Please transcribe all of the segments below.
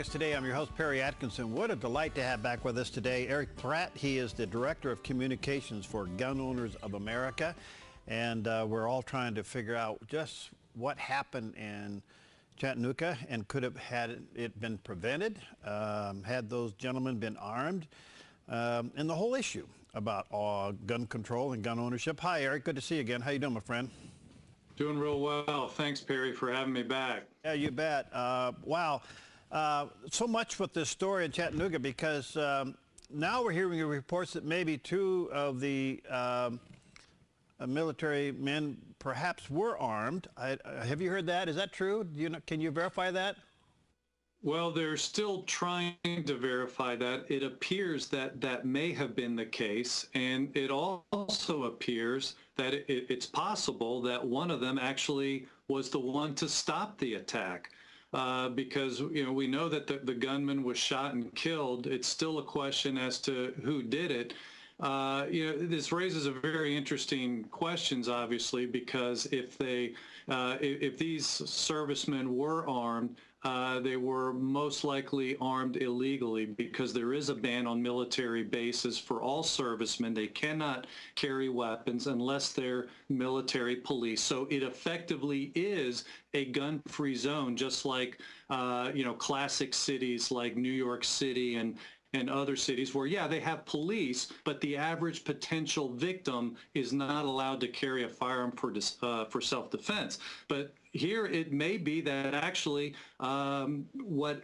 Us today. I'm your host, Perry Atkinson. What a delight to have back with us today Erich Pratt. He is the Director of Communications for Gun Owners of America. And we're all trying to figure out just what happened in Chattanooga and could have had it been prevented, had those gentlemen been armed, and the whole issue about gun control and gun ownership. Hi, Erich. Good to see you again. How you doing, my friend? Doing real well. Thanks, Perry, for having me back. Yeah, you bet. Wow. So much with this story in Chattanooga because now we're hearing reports that maybe two of the military men perhaps were armed. Have you heard that? Is that true? Can you verify that? Well, they're still trying to verify that. It appears that that may have been the case, and it also appears that it's possible that one of them actually was the one to stop the attack. Because we know that the gunman was shot and killed. It's still a question as to who did it. This raises a very interesting questions, obviously, because if these servicemen were armed, they were most likely armed illegally, because there is a ban on military bases for all servicemen. They cannot carry weapons unless they're military police. So it effectively is a gun-free zone, just like classic cities like New York City and other cities where, yeah, they have police, but the average potential victim is not allowed to carry a firearm for self-defense. But here it may be that actually what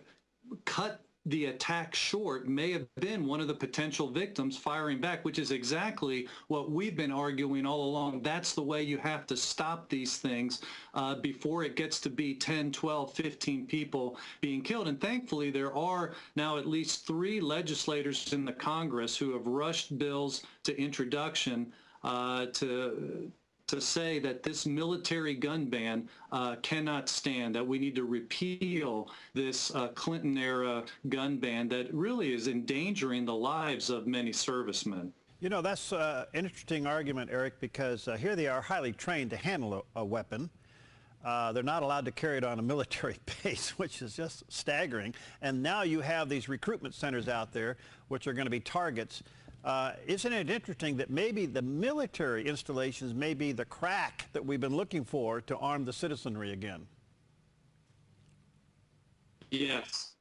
cut the attack short may have been one of the potential victims firing back, which is exactly what we've been arguing all along. That's the way you have to stop these things before it gets to be 10, 12, 15 people being killed. And thankfully, there are now at least 3 legislators in the Congress who have rushed bills to introduction to say that this military gun ban cannot stand, that we need to repeal this Clinton-era gun ban that really is endangering the lives of many servicemen. You know, that's an interesting argument, Erich, because here they are highly trained to handle a weapon. They're not allowed to carry it on a military base, which is just staggering. And now you have these recruitment centers out there, which are going to be targets. Isn't it interesting that maybe the military installations may be the crack that we've been looking for to arm the citizenry again? Yes.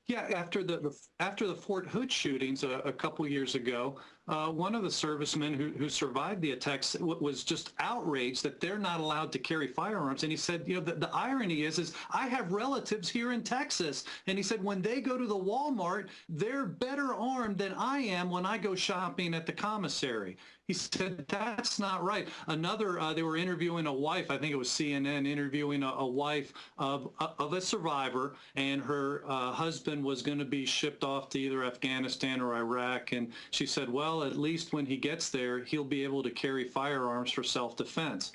Yeah, after the Fort Hood shootings a couple years ago, one of the servicemen who survived the attacks was just outraged that they're not allowed to carry firearms. And he said, the irony is I have relatives here in Texas. And he said, when they go to the Walmart, they're better armed than I am when I go shopping at the commissary. He said, that's not right. Another, they were interviewing a wife, I think it was CNN, interviewing a wife of a survivor, and her husband was going to be shipped off to either Afghanistan or Iraq. And she said, well, at least when he gets there, he'll be able to carry firearms for self-defense.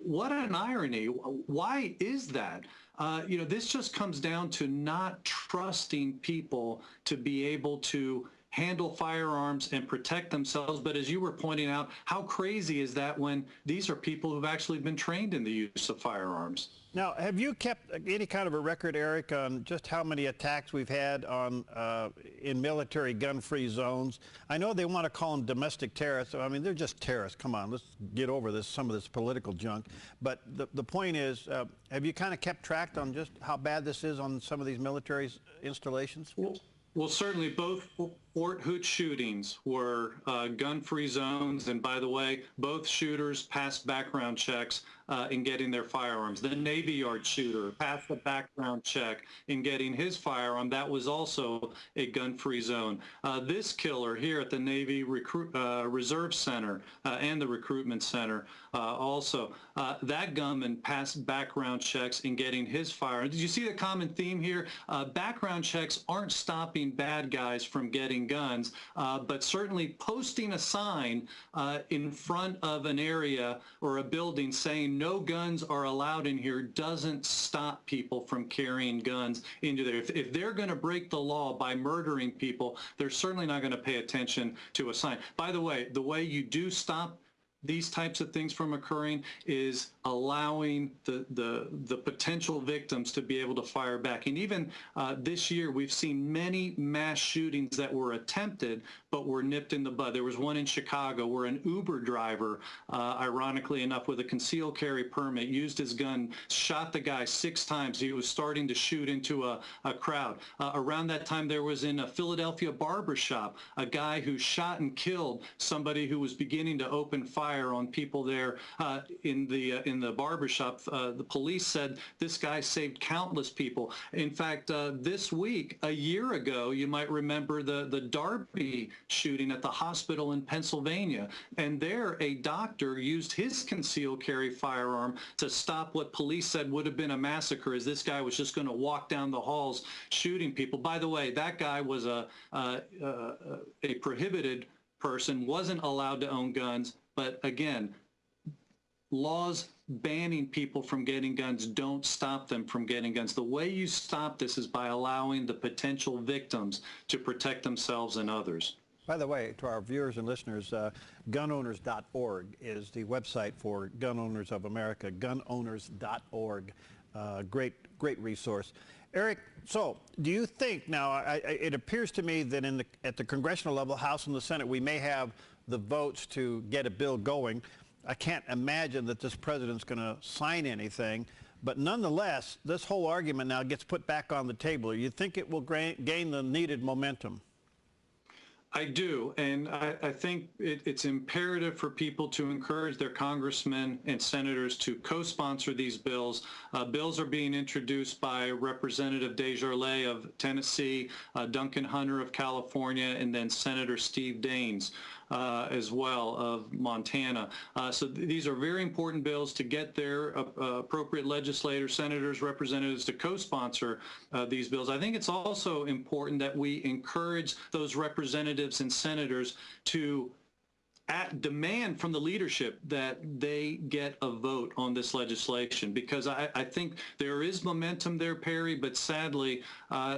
What an irony. Why is that? This just comes down to not trusting people to be able to handle firearms and protect themselves. But as you were pointing out, how crazy is that when these are people who've actually been trained in the use of firearms? Now, have you kept any kind of a record, Erich, on just how many attacks we've had on in military gun-free zones? I know they want to call them domestic terrorists. I mean, they're just terrorists. Come on, let's get over this, some of this political junk. But the point is, have you kind of kept track on just how bad this is on some of these military installations? Well, certainly both Fort Hood shootings were gun-free zones, and by the way, both shooters passed background checks in getting their firearms. The Navy Yard shooter passed a background check in getting his firearm. That was also a gun-free zone. This killer here at the Navy Reserve Center and the Recruitment Center also, that gunman passed background checks in getting his firearm. Did you see the common theme here? Background checks aren't stopping bad guys from getting guns, but certainly posting a sign in front of an area or a building saying no guns are allowed in here doesn't stop people from carrying guns into there. If they're going to break the law by murdering people, they're certainly not going to pay attention to a sign. By the way you do stop these types of things from occurring is allowing the potential victims to be able to fire back. And even this year, we've seen many mass shootings that were attempted but were nipped in the bud. There was one in Chicago where an Uber driver, ironically enough, with a concealed carry permit, used his gun, shot the guy 6 times. He was starting to shoot into a crowd. Around that time, there was in a Philadelphia barber shop a guy who shot and killed somebody who was beginning to open fire on people there in the barbershop. The police said this guy saved countless people. In fact, this week, a year ago, you might remember the Darby shooting at the hospital in Pennsylvania. And there, a doctor used his concealed carry firearm to stop what police said would have been a massacre, as this guy was just going to walk down the halls shooting people. By the way, that guy was a prohibited person, wasn't allowed to own guns. But again, laws banning people from getting guns don't stop them from getting guns. The way you stop this is by allowing the potential victims to protect themselves and others. By the way, to our viewers and listeners, gunowners.org is the website for Gun Owners of America, gunowners.org. Great resource. Erich, so do you think now, it appears to me that at the congressional level, House and the Senate, we may have the votes to get a bill going. I can't imagine that this president's going to sign anything, but nonetheless, this whole argument now gets put back on the table. You think it will gain the needed momentum? I do, and I think it's imperative for people to encourage their congressmen and senators to co-sponsor these bills. Bills are being introduced by Representative Desjardins of Tennessee, Duncan Hunter of California, and then Senator Steve Daines as well of Montana. So these are very important bills to get their appropriate legislators, senators, representatives to co-sponsor these bills. I think it's also important that we encourage those representatives and senators to demand from the leadership that they get a vote on this legislation, because I think there is momentum there, Perry, but sadly,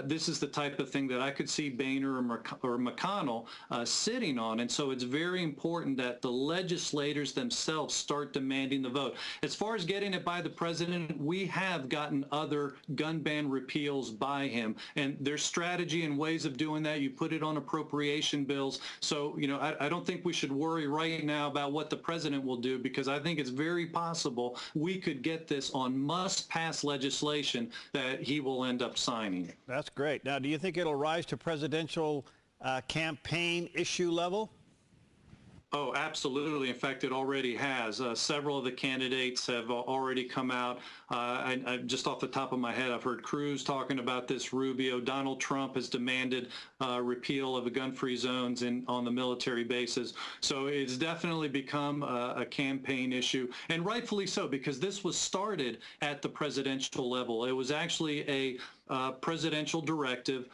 this is the type of thing that I could see Boehner or McConnell sitting on. And so it's very important that the legislators themselves start demanding the vote. As far as getting it by the president, we have gotten other gun ban repeals by him. And there's strategy and ways of doing that. You put it on appropriation bills. So, you know, I don't think we should worry right now about what the president will do, because I think it's very possible we could get this on must-pass legislation that he will end up signing. That's great. Now, do you think it'll rise to presidential campaign issue level? Oh, absolutely. In fact, it already has. Several of the candidates have already come out. I just off the top of my head, I've heard Cruz talking about this, Rubio. Donald Trump has demanded repeal of the gun-free zones on the military bases. So it's definitely become a campaign issue, and rightfully so, because this was started at the presidential level. It was actually a presidential directive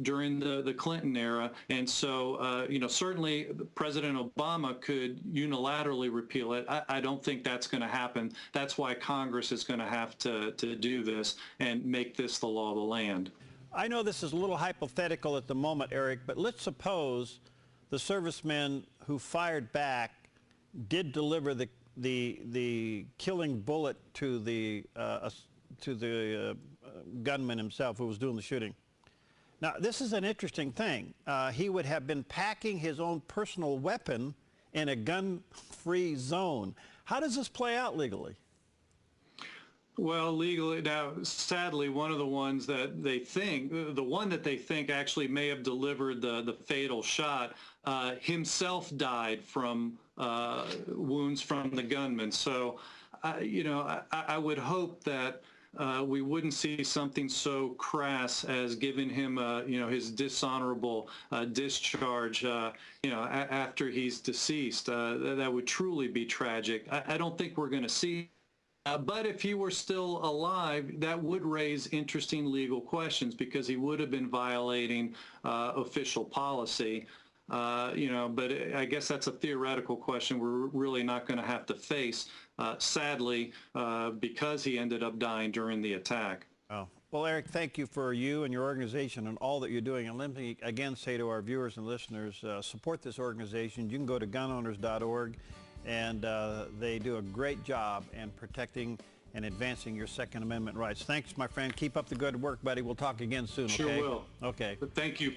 during the Clinton era. And so, you know, certainly President Obama could unilaterally repeal it. I don't think that's going to happen. That's why Congress is going to have to do this and make this the law of the land. I know this is a little hypothetical at the moment, Erich, but let's suppose the servicemen who fired back did deliver the killing bullet to the gunman himself who was doing the shooting. Now, this is an interesting thing. He would have been packing his own personal weapon in a gun-free zone. How does this play out legally? Well, legally, now, sadly, one of the ones that they think, the one that they think actually may have delivered the fatal shot, himself died from wounds from the gunman. So, you know, I would hope that we wouldn't see something so crass as giving him, you know, his dishonorable discharge, you know, after he's deceased. That would truly be tragic. I don't think we're going to see. But if he were still alive, that would raise interesting legal questions, because he would have been violating official policy. You know, but I guess that's a theoretical question we're really not going to have to face, sadly, because he ended up dying during the attack. Oh. Well, Erich, thank you for you and your organization and all that you're doing. And let me again say to our viewers and listeners, support this organization. You can go to gunowners.org and they do a great job in protecting and advancing your Second Amendment rights. Thanks, my friend. Keep up the good work, buddy. We'll talk again soon, okay? Sure will. Okay. But thank you.